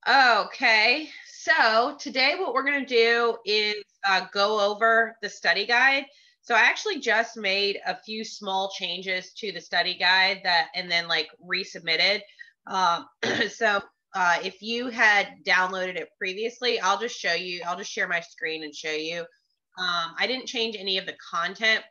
Okay, so today what we're going to do is go over the study guide. So I actually just made a few small changes to the study guide that, and then like resubmitted. Um, so if you had downloaded it previously, I'll just show you. I'll just share my screen and show you. I didn't change any of the content.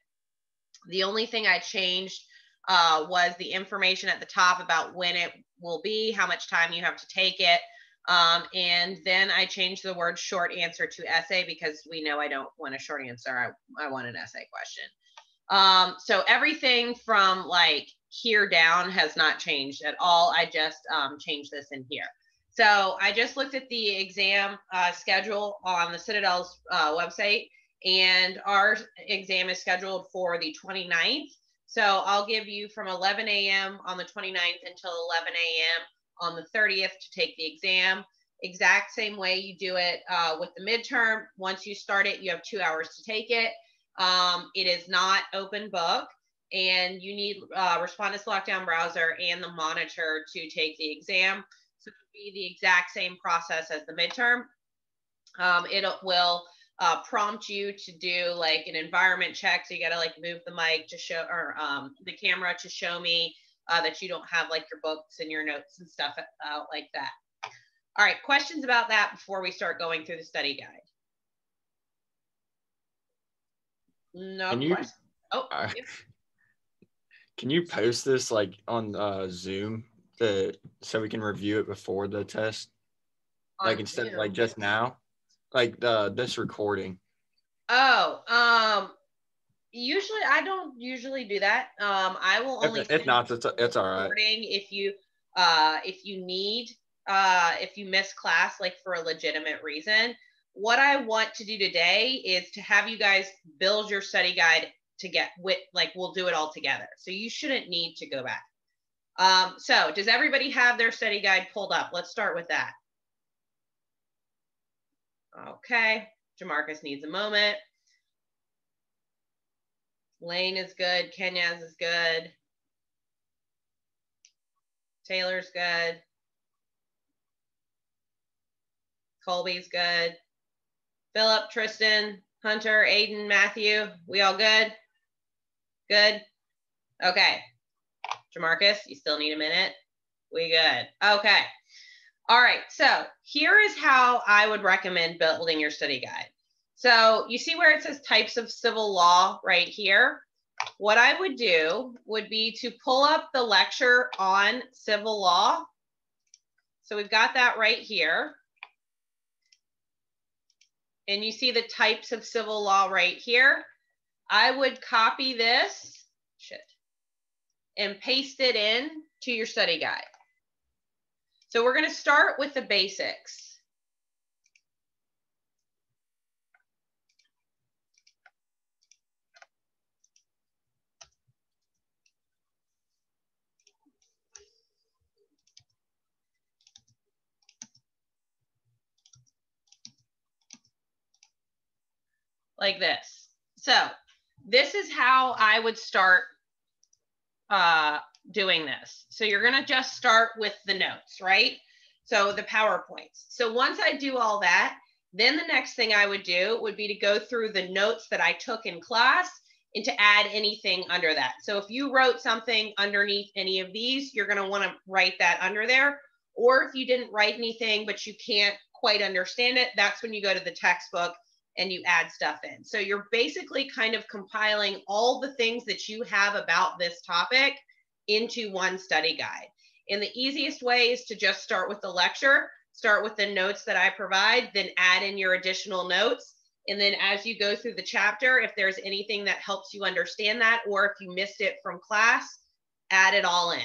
The only thing I changed was the information at the top about when it will be, how much time you have to take it. And then I changed the word short answer to essay because we know I don't want a short answer. I want an essay question. So everything from like here down has not changed at all. I just changed this in here. So I just looked at the exam schedule on the Citadel's website, and our exam is scheduled for the 29th. So I'll give you from 11 a.m. on the 29th until 11 a.m. on the 30th to take the exam. Exact same way you do it with the midterm. Once you start it, you have 2 hours to take it. It is not open book, and you need Respondus Lockdown Browser and the monitor to take the exam. So it'll be the exact same process as the midterm. It will prompt you to do like an environment check. So you got to like move the mic to show, or the camera to show me that you don't have like your books and your notes and stuff like that. All right, questions about that before we start going through the study guide? No questions. Oh, yep. Can you post this like on Zoom so we can review it before the test? Like instead of like just now, like this recording. Oh, usually I don't usually do that. I will only if not, it's all right. If you need if you miss class like for a legitimate reason. What I want to do today is to have you guys build your study guide to get with, like, we'll do it all together. So you shouldn't need to go back. So does everybody have their study guide pulled up? Let's start with that. Okay, Jamarcus needs a moment. Lane is good. Kenyaz is good. Taylor's good. Colby's good. Philip, Tristan, Hunter, Aiden, Matthew, we all good? Good? Okay. Jamarcus, you still need a minute? We good. Okay. All right. So here is how I would recommend building your study guide. So you see where it says types of civil law right here? What I would do would be to pull up the lecture on civil law. So we've got that right here. And you see the types of civil law right here. I would copy this and paste it in to your study guide. So we're going to start with the basics. Like this. So this is how I would start doing this. So you're going to just start with the notes, right? So the PowerPoints. So once I do all that, then the next thing I would do would be to go through the notes that I took in class and to add anything under that. So if you wrote something underneath any of these, you're going to want to write that under there. Or if you didn't write anything, but you can't quite understand it, that's when you go to the textbook and you add stuff in. So you're basically kind of compiling all the things that you have about this topic into one study guide. And the easiest way is to just start with the lecture, start with the notes that I provide, then add in your additional notes. And then as you go through the chapter, if there's anything that helps you understand that, or if you missed it from class, add it all in.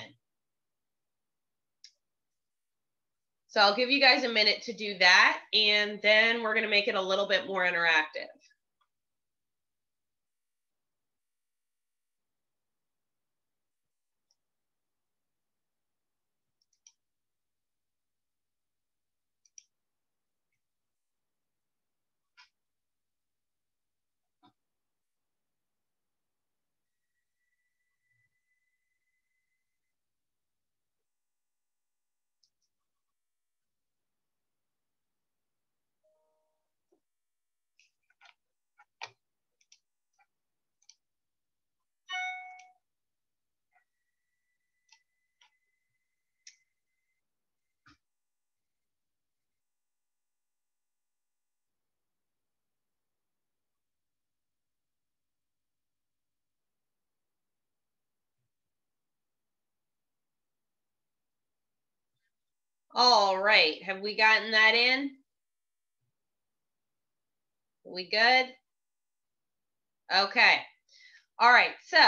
So I'll give you guys a minute to do that, and then we're going to make it a little bit more interactive. All right, have we gotten that in? We good? Okay. All right, so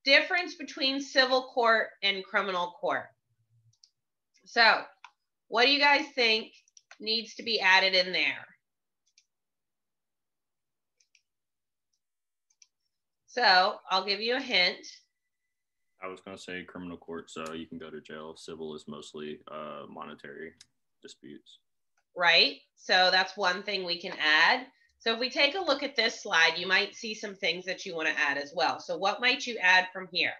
difference between civil court and criminal court. So what do you guys think needs to be added in there? So I'll give you a hint. I was going to say criminal court, so you can go to jail. Civil is mostly monetary disputes. Right. So that's one thing we can add. So if we take a look at this slide, you might see some things that you want to add as well. So what might you add from here?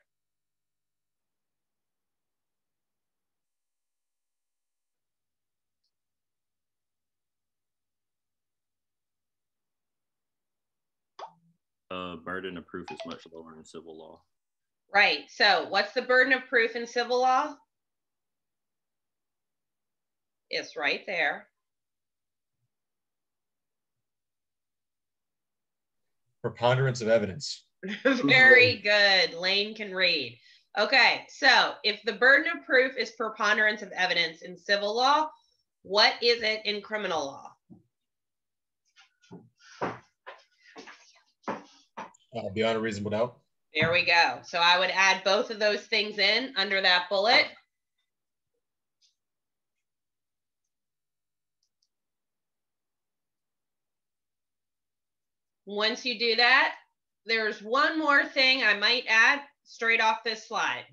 Burden of proof is much lower in civil law. Right. So what's the burden of proof in civil law? It's right there. Preponderance of evidence. Very good. Lane can read. Okay, so if the burden of proof is preponderance of evidence in civil law, what is it in criminal law? Beyond a reasonable doubt. There we go. So I would add both of those things in under that bullet. Once you do that, there's one more thing I might add straight off this slide.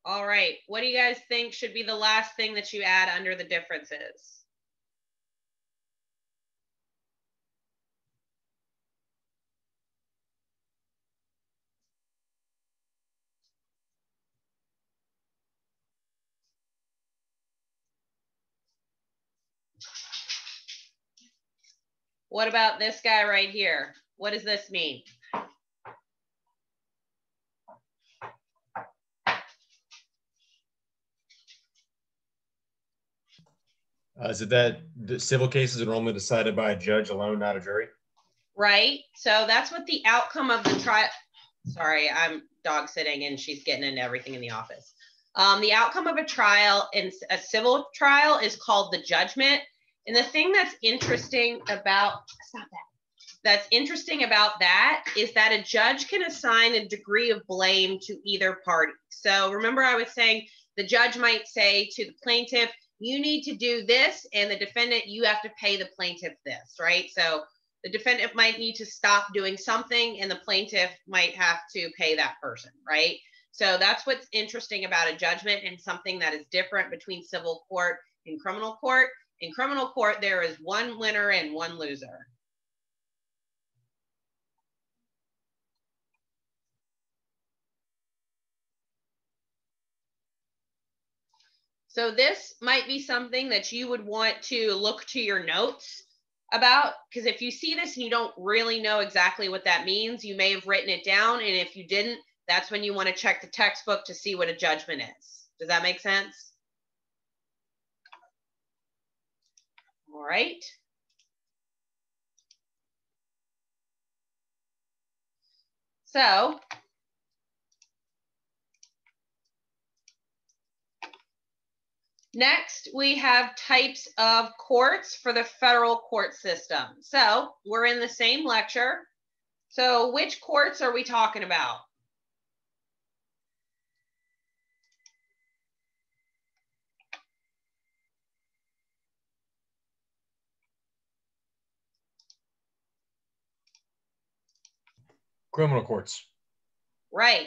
All right, what do you guys think should be the last thing that you add under the differences? What about this guy right here? What does this mean? Is it that the civil cases are normally decided by a judge alone, not a jury? Right. So that's what the outcome of the trial. Sorry, I'm dog sitting and she's getting into everything in the office. The outcome of a trial in a civil trial is called the judgment. And the thing that's interesting about that is that a judge can assign a degree of blame to either party. So remember I was saying the judge might say to the plaintiff, you need to do this, and the defendant, you have to pay the plaintiff this, right? So the defendant might need to stop doing something and the plaintiff might have to pay that person, right? So that's what's interesting about a judgment and something that is different between civil court and criminal court. In criminal court, there is one winner and one loser. So this might be something that you would want to look to your notes about, because if you see this and you don't really know exactly what that means, you may have written it down. And if you didn't, that's when you want to check the textbook to see what a judgment is. Does that make sense? All right. So next, we have types of courts for the federal court system. So we're in the same lecture. So which courts are we talking about? Criminal courts. Right.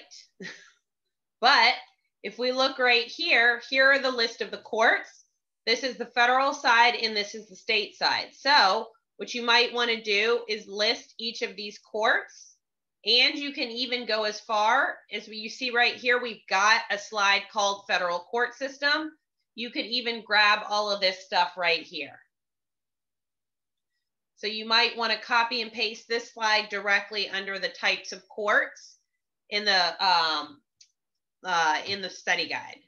But if we look right here, here are the list of the courts. This is the federal side and this is the state side. So what you might want to do is list each of these courts. And you can even go as far as you see right here, we've got a slide called federal court system. You could even grab all of this stuff right here. So you might want to copy and paste this slide directly under the types of courts in the study guide.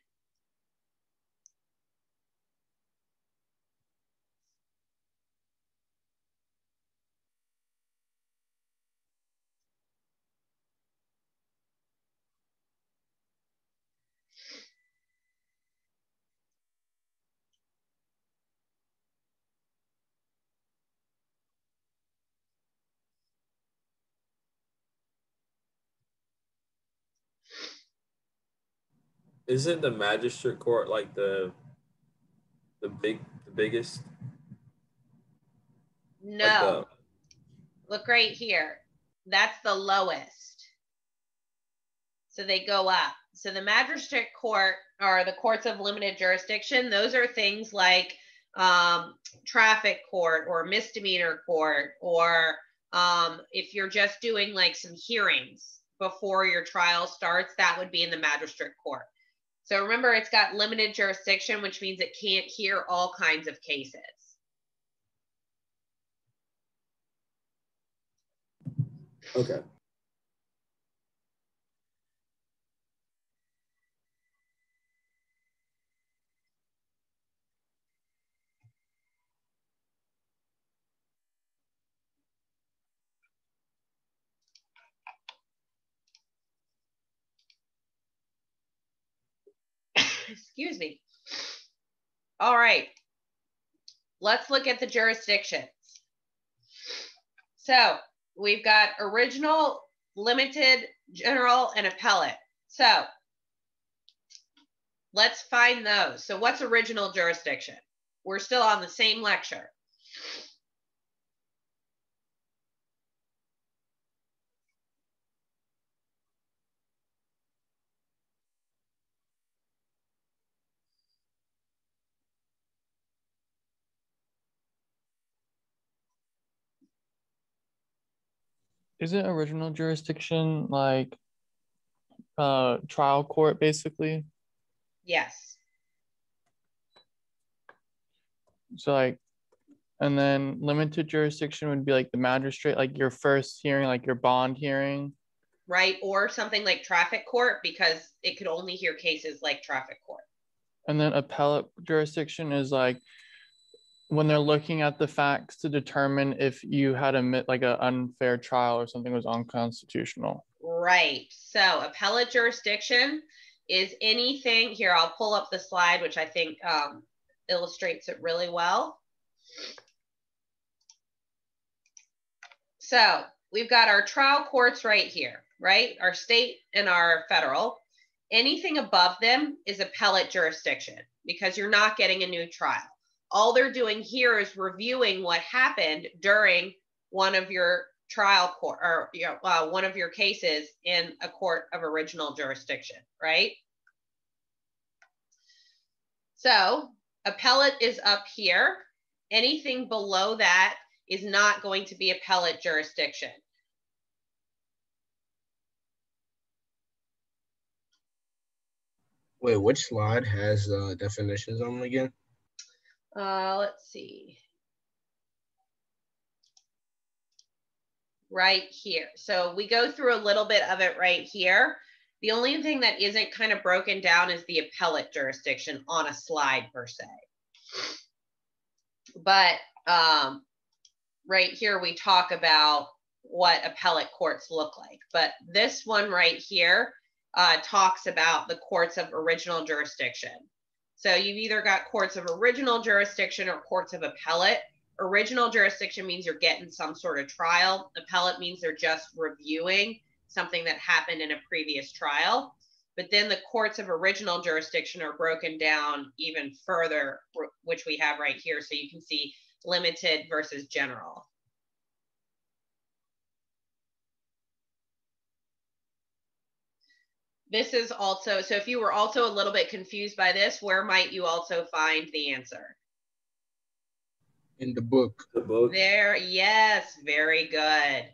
Isn't the magistrate court like the biggest? No. Like look right here. That's the lowest. So they go up. So the magistrate court or the courts of limited jurisdiction, those are things like traffic court or misdemeanor court, or if you're just doing like some hearings before your trial starts, that would be in the magistrate court. So remember, it's got limited jurisdiction, which means it can't hear all kinds of cases. Okay. Excuse me. All right. Let's look at the jurisdictions. So we've got original, limited, general, and appellate. So let's find those. So what's original jurisdiction? We're still on the same lecture. Isn't original jurisdiction like trial court basically? Yes. So like, and then limited jurisdiction would be like the magistrate, like your first hearing, like your bond hearing. Right, or something like traffic court, because it could only hear cases like traffic court. And then appellate jurisdiction is like when they're looking at the facts to determine if you had like an unfair trial or something was unconstitutional. Right. So appellate jurisdiction is anything here. I'll pull up the slide, which I think illustrates it really well. So we've got our trial courts right here, right? Our state and our federal. Anything above them is appellate jurisdiction because you're not getting a new trial. All they're doing here is reviewing what happened during one of your trial court or one of your cases in a court of original jurisdiction, right? So appellate is up here. Anything below that is not going to be appellate jurisdiction. Wait, which slide has definitions on them again? Let's see. Right here. So we go through a little bit of it right here. The only thing that isn't kind of broken down is the appellate jurisdiction on a slide per se. But right here, we talk about what appellate courts look like. But this one right here talks about the courts of original jurisdiction. So you've either got courts of original jurisdiction or courts of appellate. Original jurisdiction means you're getting some sort of trial. Appellate means they're just reviewing something that happened in a previous trial. But then the courts of original jurisdiction are broken down even further, which we have right here. So you can see limited versus general. This is also, so if you were also a little bit confused by this, where might you also find the answer? In the book. The book. There, yes, very good.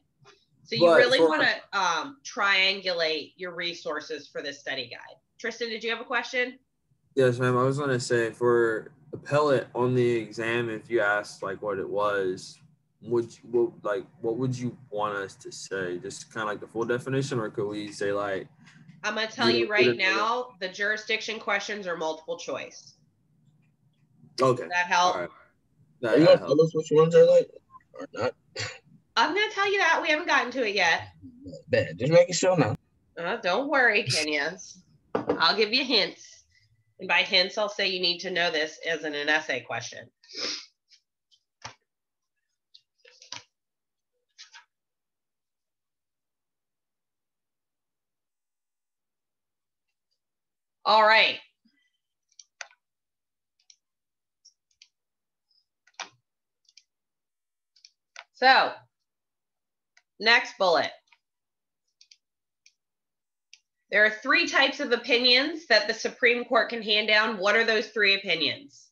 So you really want to triangulate your resources for this study guide. Tristan, did you have a question? Yes, ma'am. I was going to say for appellate on the exam, if you asked like what it was, what would you want us to say? Just kind of like the full definition, or could we say like? I'm gonna tell you right now, the jurisdiction questions are multiple choice. Okay. That help? All right. Are you gonna tell us which ones are like or not? I'm gonna tell you that. We haven't gotten to it yet. Bad. Just making sure now. Don't worry, Kenya. I'll give you hints. And by hints, I'll say you need to know this as an essay question. All right. So, next bullet. There are 3 types of opinions that the Supreme Court can hand down. What are those 3 opinions?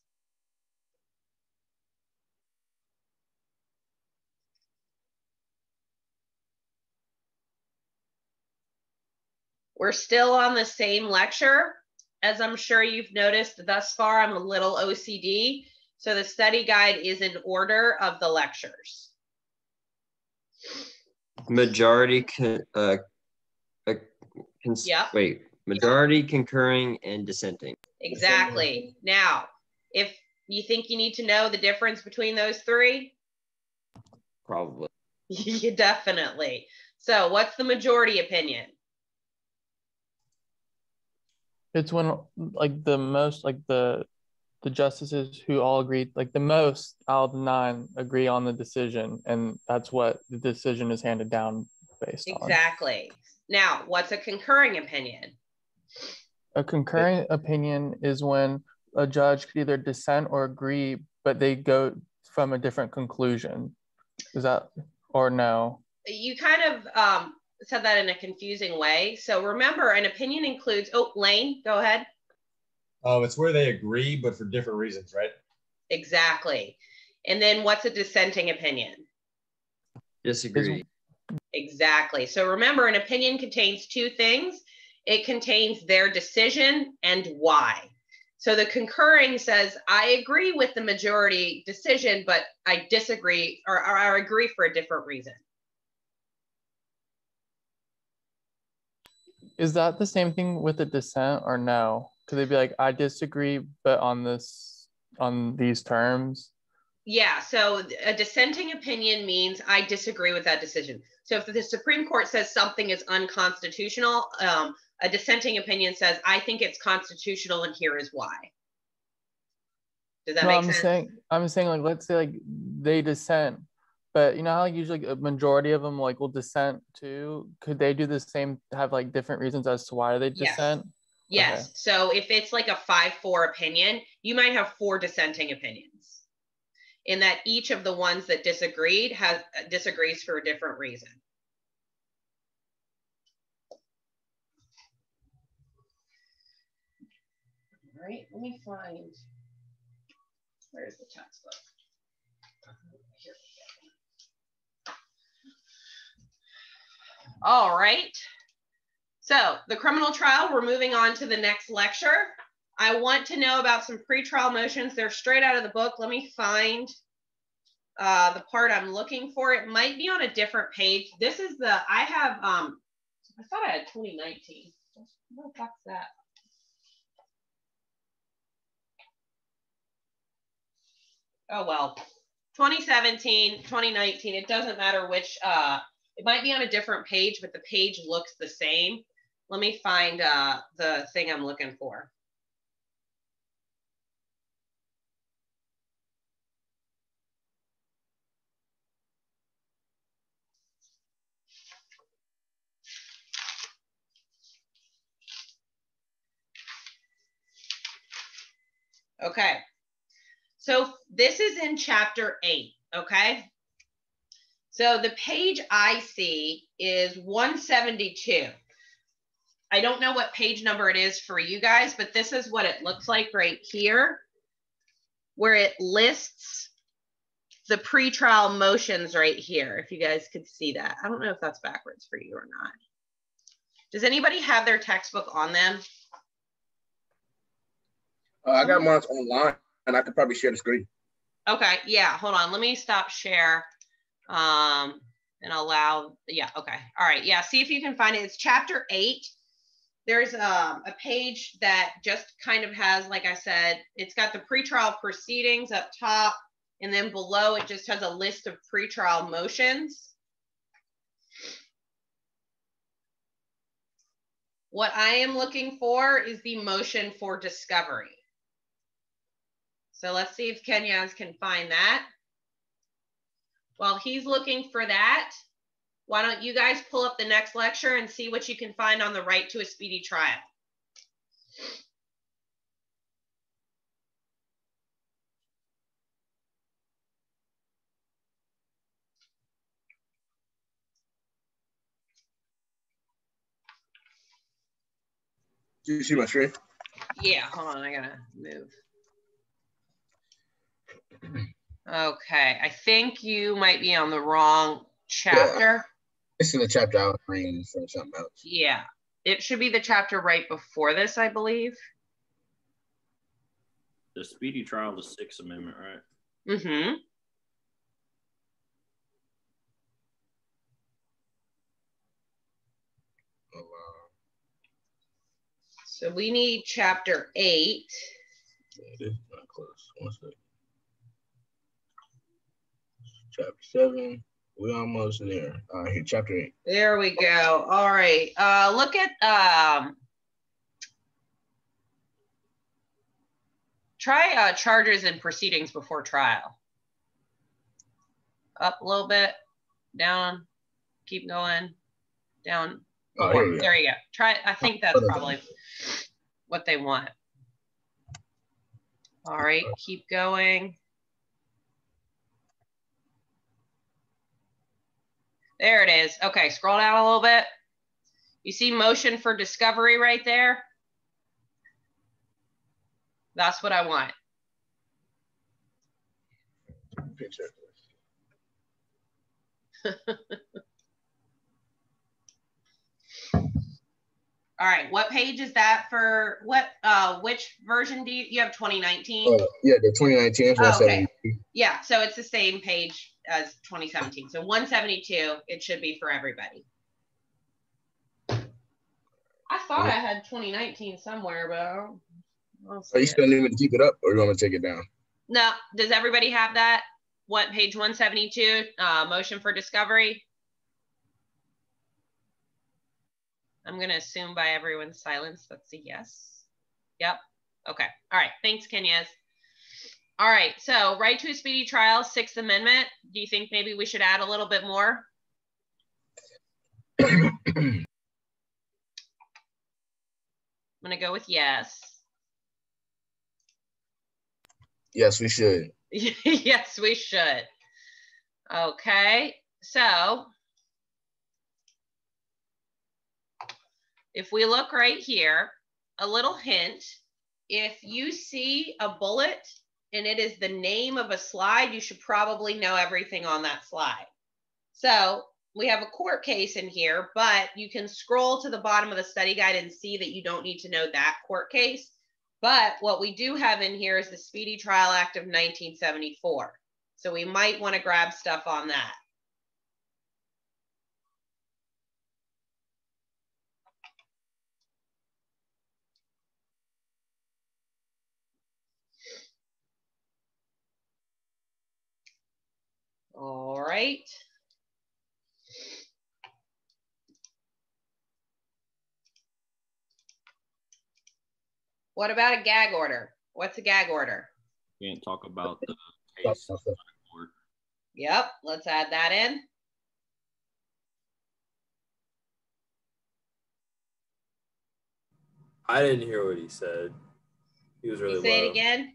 We're still on the same lecture. As I'm sure you've noticed thus far, I'm a little OCD. So the study guide is in order of the lectures. Majority majority, concurring, and dissenting. Exactly. Now, if you think you need to know the difference between those 3, Probably. you definitely. So what's the majority opinion? It's when like the most, like the justices who all agreed, like the most out of the 9 agree on the decision, and that's what the decision is handed down based on. Exactly. Now, what's a concurring opinion? A concurring opinion is when a judge could either dissent or agree, but they go from a different conclusion. Is that, or no? You kind of said that in a confusing way. So remember, an opinion includes, Lane, go ahead. Oh, it's where they agree, but for different reasons, right? Exactly. And then what's a dissenting opinion? Disagree. Exactly. So remember, an opinion contains 2 things. It contains their decision and why. So the concurring says, I agree with the majority decision, but I disagree, or I agree for a different reason. Is that the same thing with a dissent or no? Could they be like, I disagree, but on these terms? Yeah, so a dissenting opinion means I disagree with that decision. So if the Supreme Court says something is unconstitutional, a dissenting opinion says, I think it's constitutional and here is why. Does that make sense? I'm saying like, let's say like they dissent, but you know how like usually a majority of them like will dissent too? Could they do the same, have like different reasons as to why they dissent? Yes. Okay. So if it's like a 5-4 opinion, you might have 4 dissenting opinions. In that each of the ones that disagrees for a different reason. All right, let me find, where's the textbook? Here we go. All right. So the criminal trial, we're moving on to the next lecture. I want to know about some pretrial motions. They're straight out of the book. Let me find the part I'm looking for. It might be on a different page. This is I have, I thought I had 2019. What the fuck's that? Oh, well, 2017, 2019, it doesn't matter which, it might be on a different page, but the page looks the same. Let me find the thing I'm looking for. Okay. So this is in chapter 8, okay? So the page I see is 172. I don't know what page number it is for you guys, but this is what it looks like right here, where it lists the pretrial motions right here, if you guys could see that. I don't know if that's backwards for you or not. Does anybody have their textbook on them? I got mine online, and I could probably share the screen. Okay, yeah, hold on. Let me stop share. And allow, yeah, okay. All right, yeah, see if you can find it. It's chapter 8. There's a page that just kind of has, like I said, it's got the pretrial proceedings up top, and then below it just has a list of pretrial motions. What I am looking for is the motion for discovery. So let's see if Kenyaz can find that. While he's looking for that, why don't you guys pull up the next lecture and see what you can find on the right to a speedy trial. Do you see my screen? Yeah, hold on, I gotta move. Okay, I think you might be on the wrong chapter. Yeah. This is the chapter I was reading for something else. Yeah, it should be the chapter right before this, I believe. The speedy trial, the Sixth Amendment, right? Mm-hmm. Oh, wow. So we need chapter 8. It is not close. 1 second. Chapter 7. We're almost there. All right, here, chapter 8. There we go. All right. Look at try charges and proceedings before trial. Up a little bit, down, keep going, down. Oh, here we go. There you go. Try. I think that's probably what they want. All right, keep going. There it is. Okay, scroll down a little bit. You see motion for discovery right there? That's what I want. Picture. All right, what page is that for? What which version do you have? 2019? Yeah, the 2019 is 172. Okay. Yeah, so it's the same page as 2017. So 172, it should be for everybody. I thought I had 2019 somewhere, but I don't see Are you still needing to keep it up, or you want to take it down? No, does everybody have that? What, page 172, motion for discovery? I'm going to assume by everyone's silence, that's a yes. Yep. Okay. All right. Thanks, Kenyaz. All right. So right to a speedy trial, 6th Amendment. Do you think maybe we should add a little bit more? I'm going to go with yes. Yes, we should. Yes, we should. Okay. So if we look right here, a little hint, if you see a bullet and it is the name of a slide, you should probably know everything on that slide. So we have a court case in here, but you can scroll to the bottom of the study guide and see that you don't need to know that court case. But what we do have in here is the Speedy Trial Act of 1974. So we might want to grab stuff on that. All right. What about a gag order? What's a gag order? Can't talk about the case. Yep, let's add that in. I didn't hear what he said. He was really low. Say it again.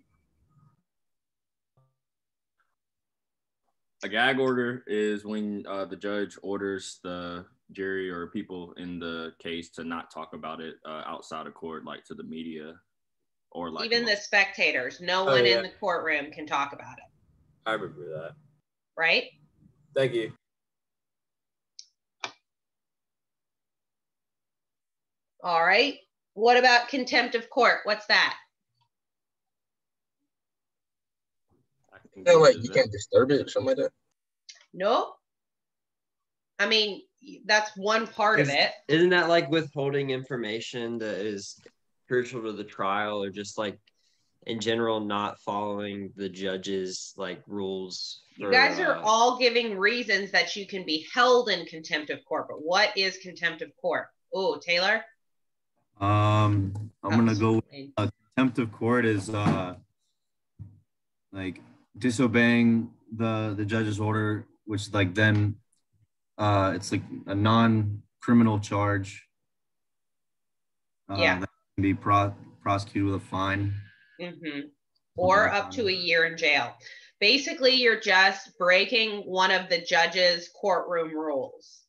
A gag order is when the judge orders the jury or people in the case to not talk about it outside of court, like to the media or like even the spectators. No one in the courtroom can talk about it. I remember that. Right? Thank you. All right. What about contempt of court? What's that? Like you can't disturb it or something like that? Nope. I mean, that's one part of it. Isn't that like withholding information that is crucial to the trial, or just like in general not following the judge's like rules? You guys are all giving reasons that you can be held in contempt of court, but what is contempt of court? Oh, Taylor? I'm gonna go with, contempt of court is like disobeying the judge's order, which like then it's like a non-criminal charge. Yeah. That can be prosecuted with a fine. Mm-hmm. Or up to a year in jail. Basically, you're just breaking one of the judge's courtroom rules.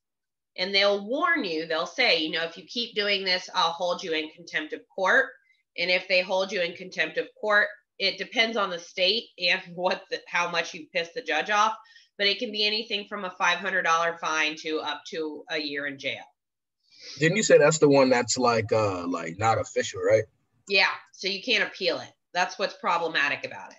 And they'll warn you, they'll say, you know, if you keep doing this, I'll hold you in contempt of court. And if they hold you in contempt of court, it depends on the state and how much you piss the judge off. But it can be anything from a $500 fine to up to a year in jail. Didn't you say that's the one that's like not official, right? Yeah, so you can't appeal it. That's what's problematic about it.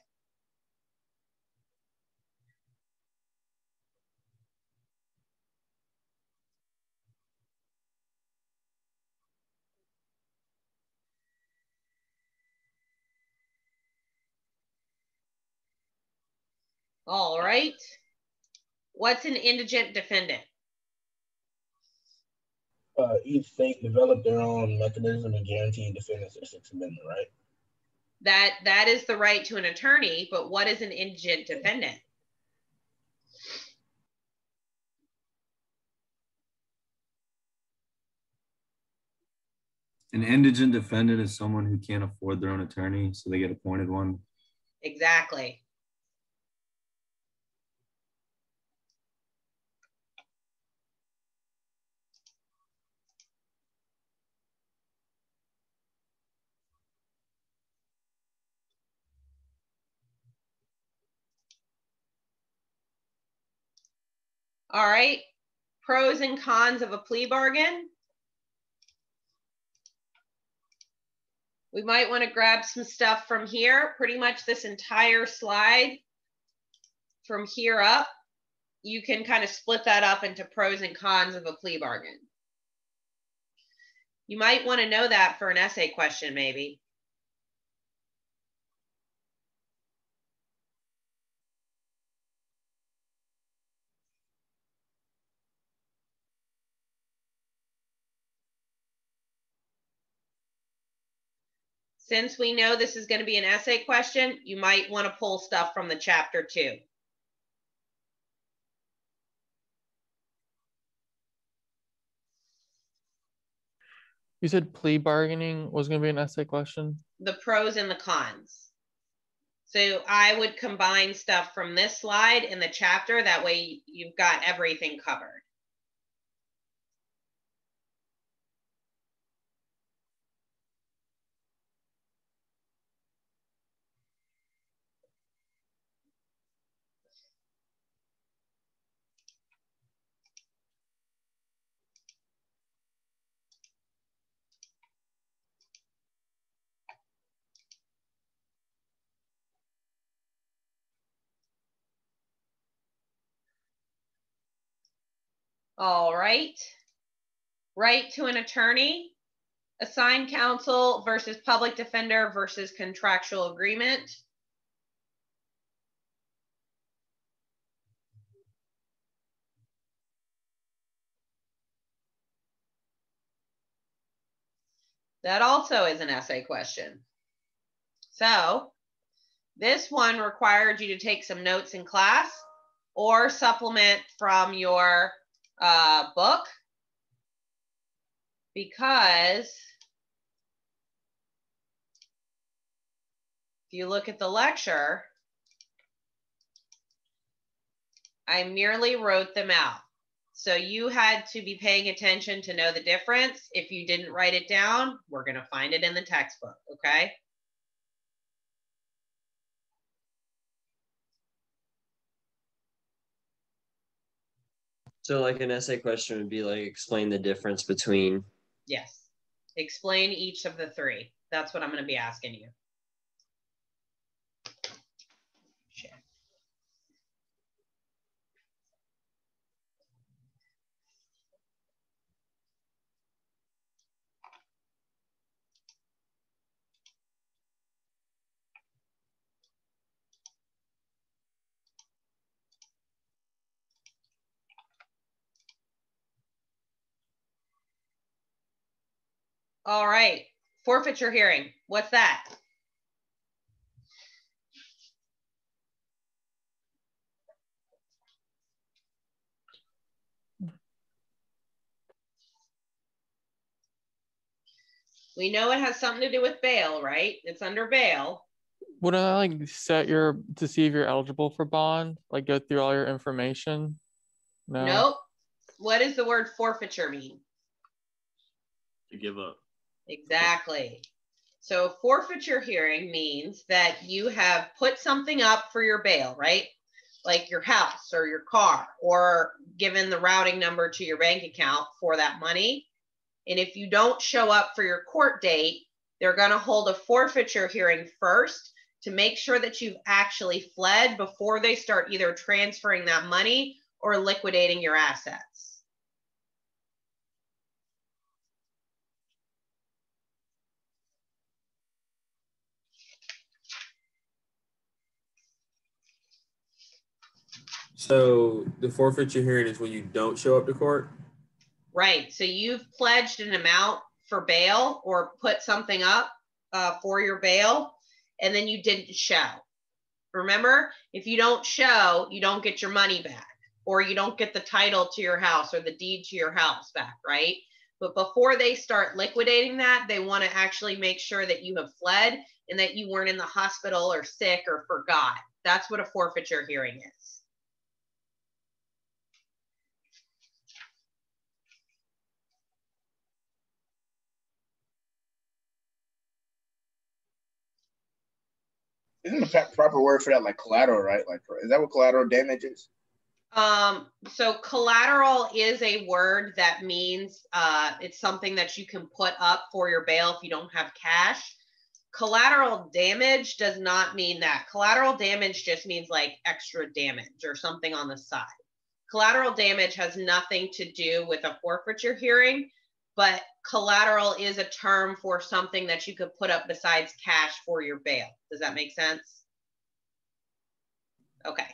All right. What's an indigent defendant? Each state developed their own mechanism and guaranteeing defendants their Sixth Amendment, right? That is the right to an attorney, but what is an indigent defendant? An indigent defendant is someone who can't afford their own attorney, so they get appointed one. Exactly. All right. Pros and cons of a plea bargain. We might want to grab some stuff from here. Pretty much this entire slide from here up, you can kind of split that up into pros and cons of a plea bargain. You might want to know that for an essay question, maybe. Since we know this is going to be an essay question, you might want to pull stuff from the chapter too. You said plea bargaining was going to be an essay question? The pros and the cons. So I would combine stuff from this slide and the chapter. That way you've got everything covered. All right. Right to an attorney, assigned counsel versus public defender versus contractual agreement. That also is an essay question. So this one required you to take some notes in class or supplement from your book, because if you look at the lecture, I merely wrote them out. So you had to be paying attention to know the difference. If you didn't write it down, we're going to find it in the textbook, okay? So like an essay question would be like, explain the difference between. Yes. Explain each of the three. That's what I'm going to be asking you. All right. Forfeiture hearing. What's that? We know it has something to do with bail, right? It's under bail. Wouldn't I like set to see if you're eligible for bond? Like go through all your information? No. Nope. What does the word forfeiture mean? To give up. Exactly. So forfeiture hearing means that you have put something up for your bail, right? Like your house or your car, or given the routing number to your bank account for that money. And if you don't show up for your court date, they're going to hold a forfeiture hearing first to make sure that you've actually fled before they start either transferring that money or liquidating your assets. So the forfeiture hearing is when you don't show up to court? Right. So you've pledged an amount for bail or put something up for your bail, and then you didn't show. Remember, if you don't show, you don't get your money back, or you don't get the title to your house or the deed to your house back, right? But before they start liquidating that, they want to actually make sure that you have fled and that you weren't in the hospital or sick or forgot. That's what a forfeiture hearing is. Isn't the proper word for that like collateral, right? Like, is that what collateral damage is? So collateral is a word that means it's something that you can put up for your bail if you don't have cash. Collateral damage does not mean that. Collateral damage just means like extra damage or something on the side. Collateral damage has nothing to do with a forfeiture hearing, but collateral is a term for something that you could put up besides cash for your bail. Does that make sense? Okay.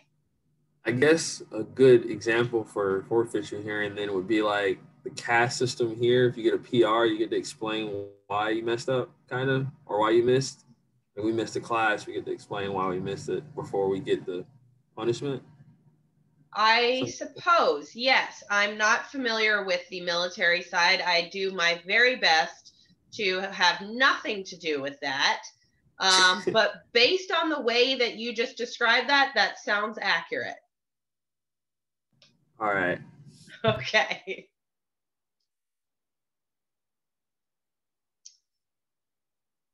I guess a good example for forfeiture hearing then would be like the cash system here. If you get a PR, you get to explain why you messed up, kind of, or why you missed. If we missed a class, we get to explain why we missed it before we get the punishment. I suppose, yes. I'm not familiar with the military side. I do my very best to have nothing to do with that. But based on the way that you just described that, that sounds accurate. All right. Okay.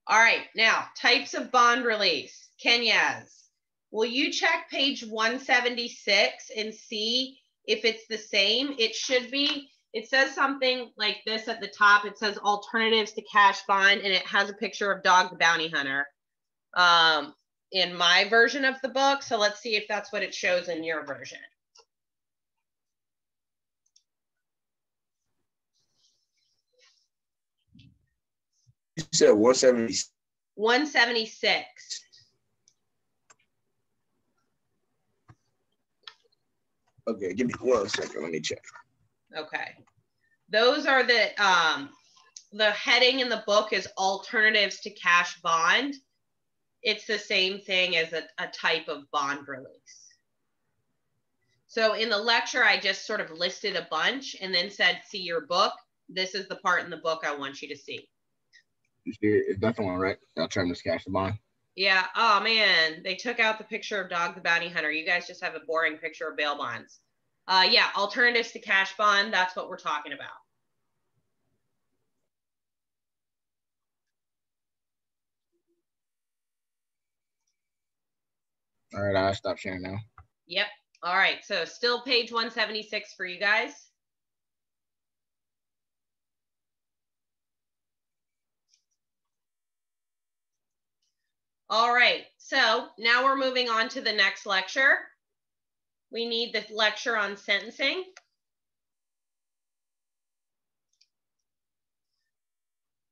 All right, now, types of bond release. Kenyas. Will you check page 176 and see if it's the same? It should be. It says something like this at the top. It says alternatives to cash bond, and it has a picture of Dog the Bounty Hunter in my version of the book. So let's see if that's what it shows in your version. You said 170. 176. Okay, give me 1 second. Let me check. Okay. Those are the heading in the book is alternatives to cash bond. It's the same thing as a type of bond release. So in the lecture, I just sort of listed a bunch and then said, see your book. This is the part in the book I want you to see. You see it? It's definitely right. Alternatives to cash bond. Yeah. Oh, man. They took out the picture of Dog the Bounty Hunter. You guys just have a boring picture of bail bonds. Yeah, alternatives to cash bond. That's what we're talking about. All right, I'll stop sharing now. Yep. All right. So still page 176 for you guys. All right. So now we're moving on to the next lecture. We need the lecture on sentencing.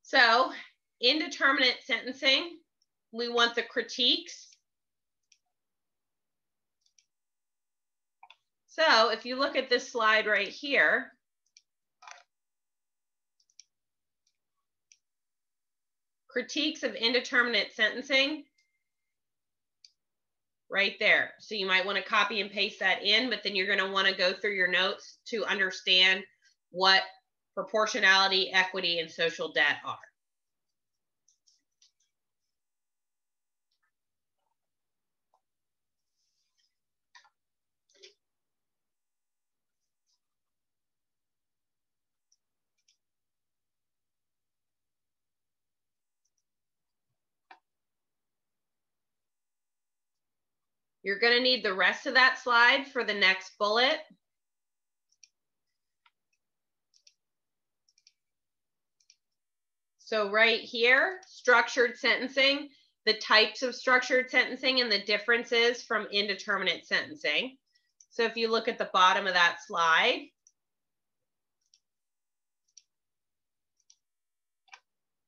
So indeterminate sentencing, we want the critiques. So if you look at this slide right here, critiques of indeterminate sentencing right there. So you might want to copy and paste that in, but then you're going to want to go through your notes to understand what proportionality, equity, and social debt are. You're going to need the rest of that slide for the next bullet. So right here, structured sentencing, the types of structured sentencing and the differences from indeterminate sentencing. So if you look at the bottom of that slide,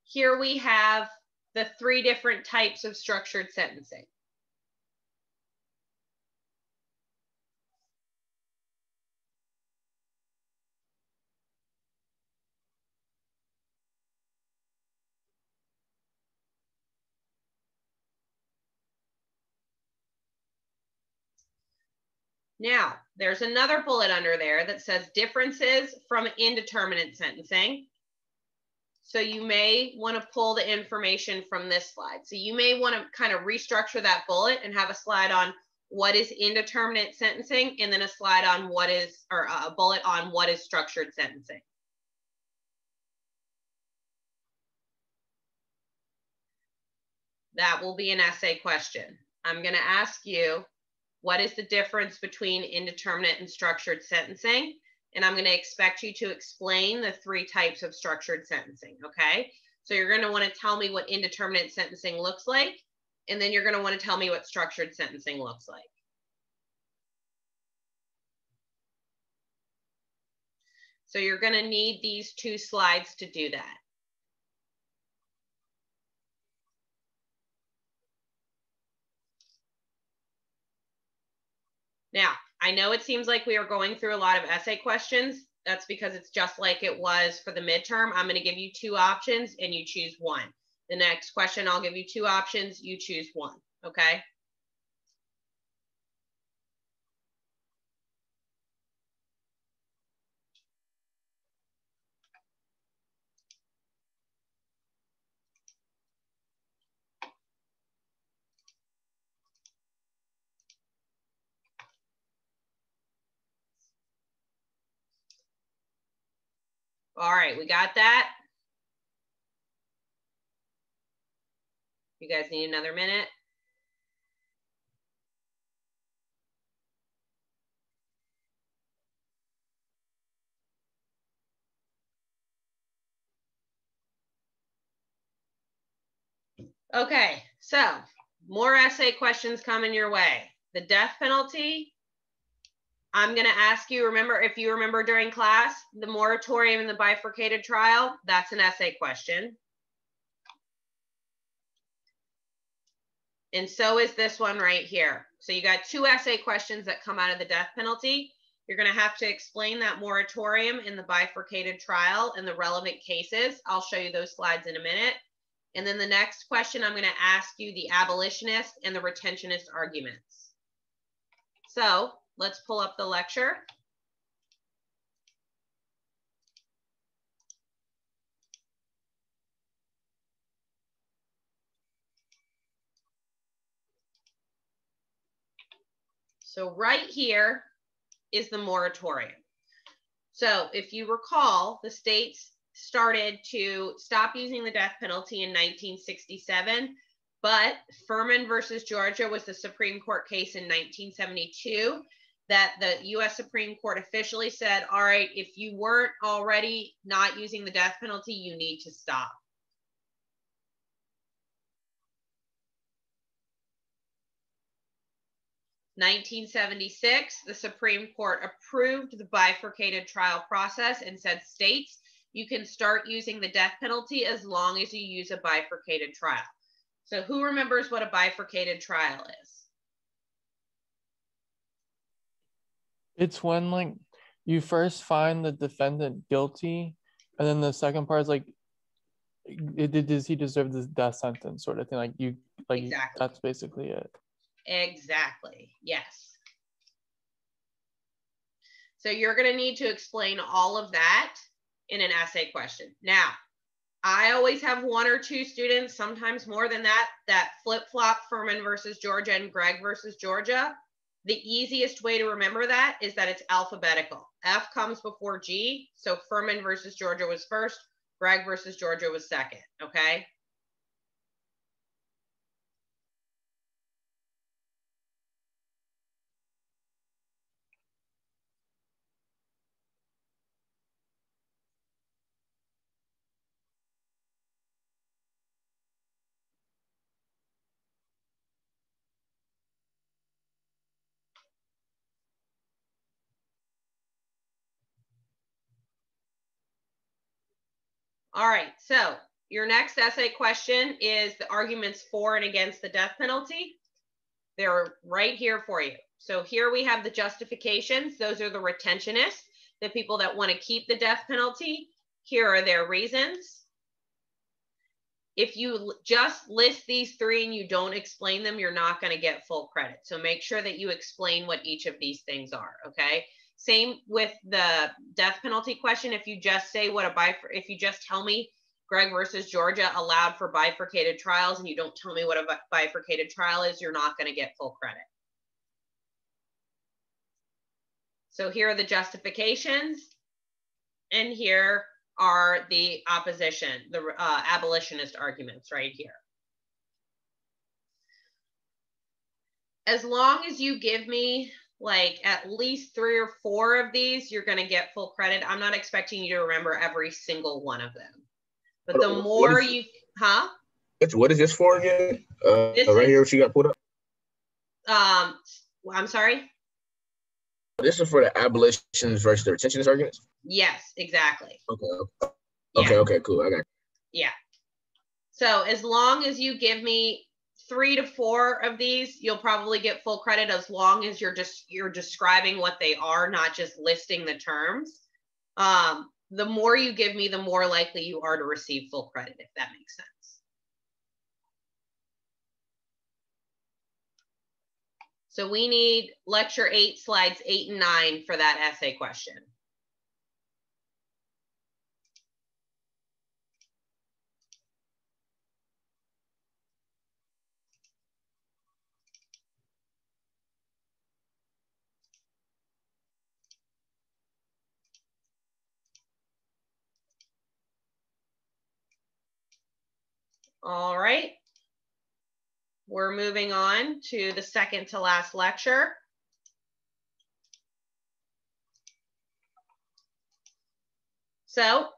here we have the 3 different types of structured sentencing. Now, there's another bullet under there that says differences from indeterminate sentencing. So you may want to pull the information from this slide. So you may want to kind of restructure that bullet and have a slide on what is indeterminate sentencing and then a slide on what is, or a bullet on what is structured sentencing. That will be an essay question. I'm going to ask you, what is the difference between indeterminate and structured sentencing? And I'm going to expect you to explain the 3 types of structured sentencing, okay? So you're going to want to tell me what indeterminate sentencing looks like, and then you're going to want to tell me what structured sentencing looks like. So you're going to need these 2 slides to do that. Now, I know it seems like we are going through a lot of essay questions. That's because it's just like it was for the midterm. I'm going to give you 2 options and you choose one. The next question, I'll give you 2 options, you choose one, okay? All right, we got that. You guys need another minute? Okay, so more essay questions coming your way. The death penalty, I'm going to ask you, remember, if you remember during class, the moratorium and the bifurcated trial, that's an essay question. And so is this one right here. So you got 2 essay questions that come out of the death penalty. You're going to have to explain that moratorium in the bifurcated trial and the relevant cases. I'll show you those slides in a minute. And then the next question, I'm going to ask you the abolitionist and the retentionist arguments. So let's pull up the lecture. So right here is the moratorium. So if you recall, the states started to stop using the death penalty in 1967, but Furman versus Georgia was the Supreme Court case in 1972 that the US Supreme Court officially said, all right, if you weren't already not using the death penalty, you need to stop. 1976, the Supreme Court approved the bifurcated trial process and said, states, you can start using the death penalty as long as you use a bifurcated trial. So who remembers what a bifurcated trial is? It's when like you first find the defendant guilty, and then the second part is like does he deserve the death sentence sort of thing? Exactly. That's basically it. Exactly. Yes. So you're going to need to explain all of that in an essay question. Now, I always have one or two students, sometimes more than that flip-flop Furman versus Georgia and Gregg versus Georgia. The easiest way to remember that is that it's alphabetical. F comes before G, so Furman versus Georgia was first, Gregg versus Georgia was second, okay? All right, so your next essay question is the arguments for and against the death penalty. They're right here for you. So here we have the justifications. Those are the retentionists, the people that want to keep the death penalty. Here are their reasons. If you just list these three and you don't explain them, you're not going to get full credit. So make sure that you explain what each of these things are, okay? Same with the death penalty question. If you just say if you just tell me Gregg versus Georgia allowed for bifurcated trials and you don't tell me what a bifurcated trial is, you're not going to get full credit. So here are the justifications, and here are the opposition, the abolitionist arguments right here. As long as you give me like at least 3 or 4 of these, you're going to get full credit. I'm not expecting you to remember every single one of them. But the more you, What is this for again? Right here, what you got pulled up? I'm sorry? This is for the abolitionist versus the retentionist arguments? Yes, exactly. Okay. Yeah. Okay, cool. I got it. Yeah. So as long as you give me 3 to 4 of these, you'll probably get full credit as long as you're describing what they are, not just listing the terms. The more you give me, the more likely you are to receive full credit, if that makes sense. So we need lecture 8, slides 8 and 9 for that essay question. All right. We're moving on to the second to last lecture. So,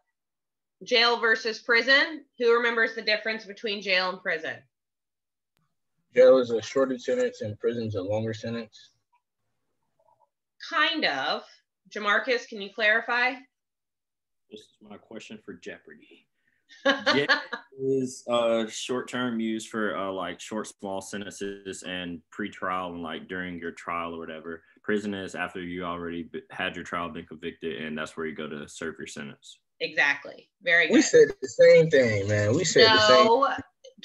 jail versus prison. Who remembers the difference between jail and prison? Jail is a shorter sentence and prison's a longer sentence. Kind of. Jamarcus, can you clarify? This is my question for Jeopardy. Jail is short term used for like short, small sentences and pre-trial and like during your trial or whatever. Prison is after you already had your trial, been convicted, and that's where you go to serve your sentence. Exactly. Very good. We said the same thing, man. We said the same. No,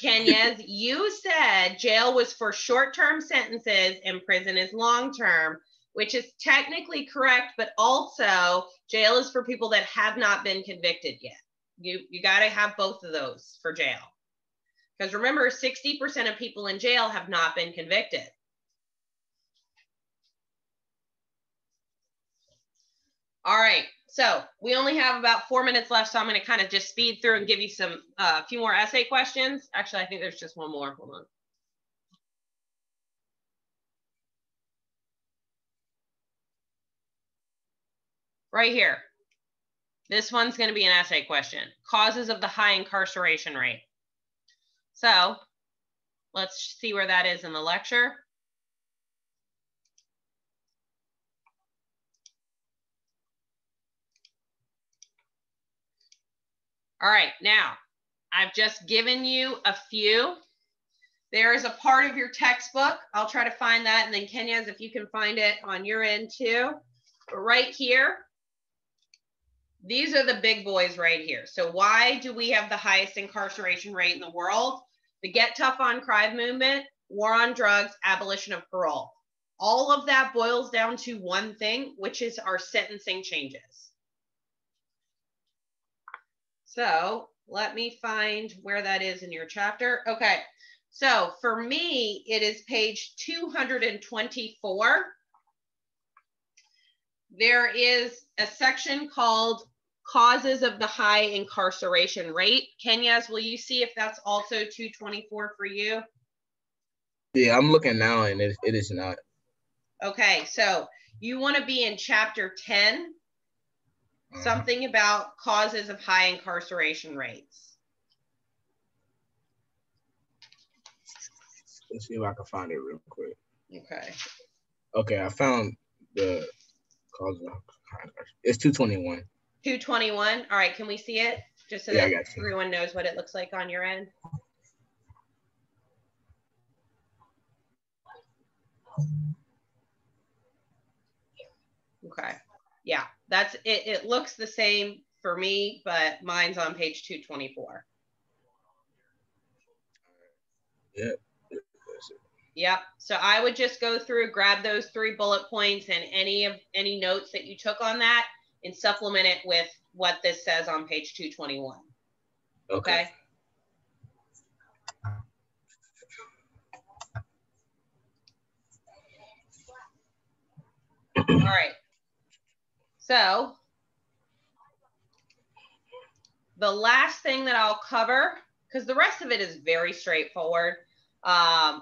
Kenyas, you said jail was for short-term sentences and prison is long-term, which is technically correct, but also jail is for people that have not been convicted yet. You got to have both of those for jail. Because remember, 60% of people in jail have not been convicted. All right, so we only have about 4 minutes left, so I'm going to kind of just speed through and give you some a few more essay questions. Actually, I think there's just one more. Hold on. Right here. This one's going to be an essay question. Causes of the high incarceration rate. So let's see where that is in the lecture. All right, now I've just given you a few. There is a part of your textbook. I'll try to find that, and then Kenya's, if you can find it on your end too. But right here, These are the big boys right here. So why do we have the highest incarceration rate in the world? The Get Tough on Crime movement, war on drugs, abolition of parole. All of that boils down to one thing, which is our sentencing changes. So let me find where that is in your chapter. Okay, so for me, it is page 224. There is a section called Causes of the High Incarceration Rate. Kenyas, will you see if that's also 224 for you? Yeah, I'm looking now and it is not. Okay, so you want to be in chapter 10, something about causes of high incarceration rates. Let's see if I can find it real quick. Okay. Okay, I found the cause of high incarceration. It's 221. 221. All right, can we see it? Just so that everyone knows what it looks like on your end. Okay. Yeah, that's it. It looks the same for me, but mine's on page 224. Yep. Yep. So I would just go through, grab those 3 bullet points and any notes that you took on that and supplement it with what this says on page 221. Okay. All right. So the last thing that I'll cover, because the rest of it is very straightforward.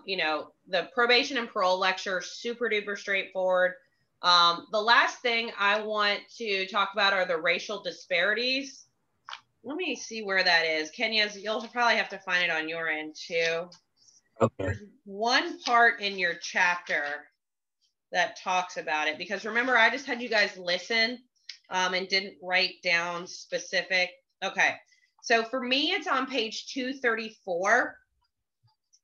You know, the probation and parole lecture, super duper straightforward. The last thing I want to talk about are the racial disparities. Let me see where that is. Kenya's, you'll probably have to find it on your end too. Okay. There's one part in your chapter that talks about it, because remember, I just had you guys listen and didn't write down specific. Okay. So for me, it's on page 234.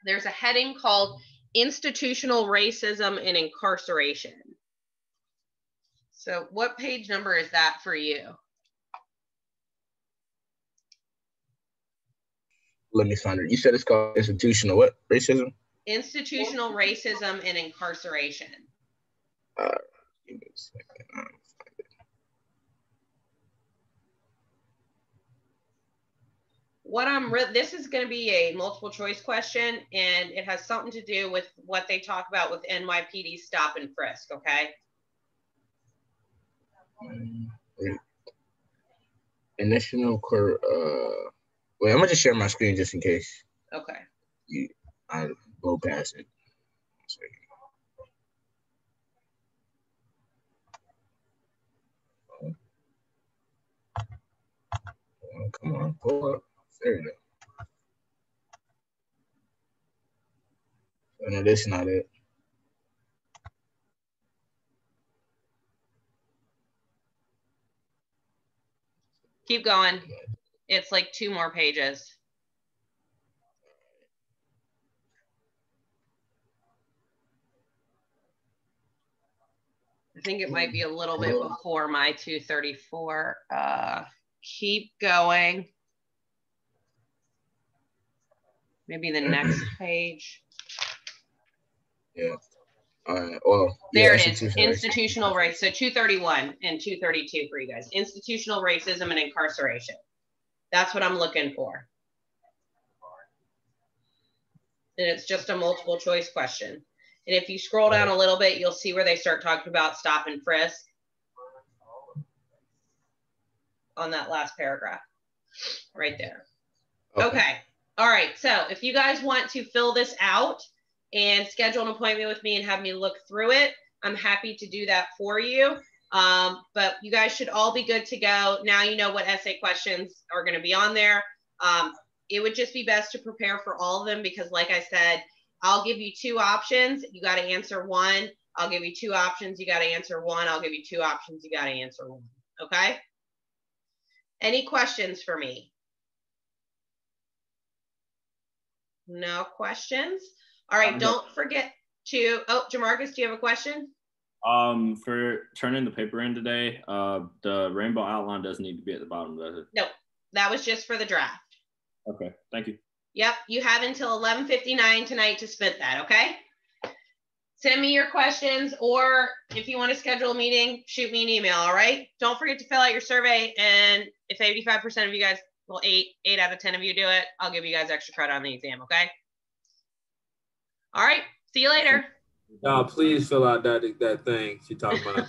There's a heading called Institutional Racism and Incarceration. So what page number is that for you? Let me find it. You said it's called institutional what? Racism? Institutional Racism and Incarceration. Give me a second. This is going to be a multiple choice question, and it has something to do with what they talk about with NYPD stop and frisk, okay? Initial wait, I'm gonna just share my screen just in case. Okay. I go past it. Oh, come on, pull up. There you go. Oh, no, that's not it. Keep going. It's like 2 more pages. I think it might be a little bit before my 234. Keep going. Maybe the next page. Yeah. Well, there it is. Institutional race. So 231 and 232 for you guys. Institutional racism and incarceration. That's what I'm looking for. And it's just a multiple choice question. And if you scroll down a little bit, you'll see where they start talking about stop and frisk on that last paragraph right there. Okay. All right. So if you guys want to fill this out and schedule an appointment with me and have me look through it, I'm happy to do that for you. But you guys should all be good to go. Now you know what essay questions are going to be on there. It would just be best to prepare for all of them because, like I said, I'll give you 2 options. You got to answer 1. I'll give you 2 options. You got to answer 1. I'll give you 2 options. You got to answer 1. Okay? Any questions for me? No questions? All right. Don't forget to, oh, Jamarcus, do you have a question? For turning the paper in today, the rainbow outline doesn't need to be at the bottom, does it? No, that was just for the draft. Okay, thank you. Yep, you have until 11:59 tonight to submit that, okay? Send me your questions, or if you want to schedule a meeting, shoot me an email, all right? Don't forget to fill out your survey, and if 85% of you guys, well, 8 out of 10 of you do it, I'll give you guys extra credit on the exam, okay? All right, see you later. Please fill out that thing she talking about.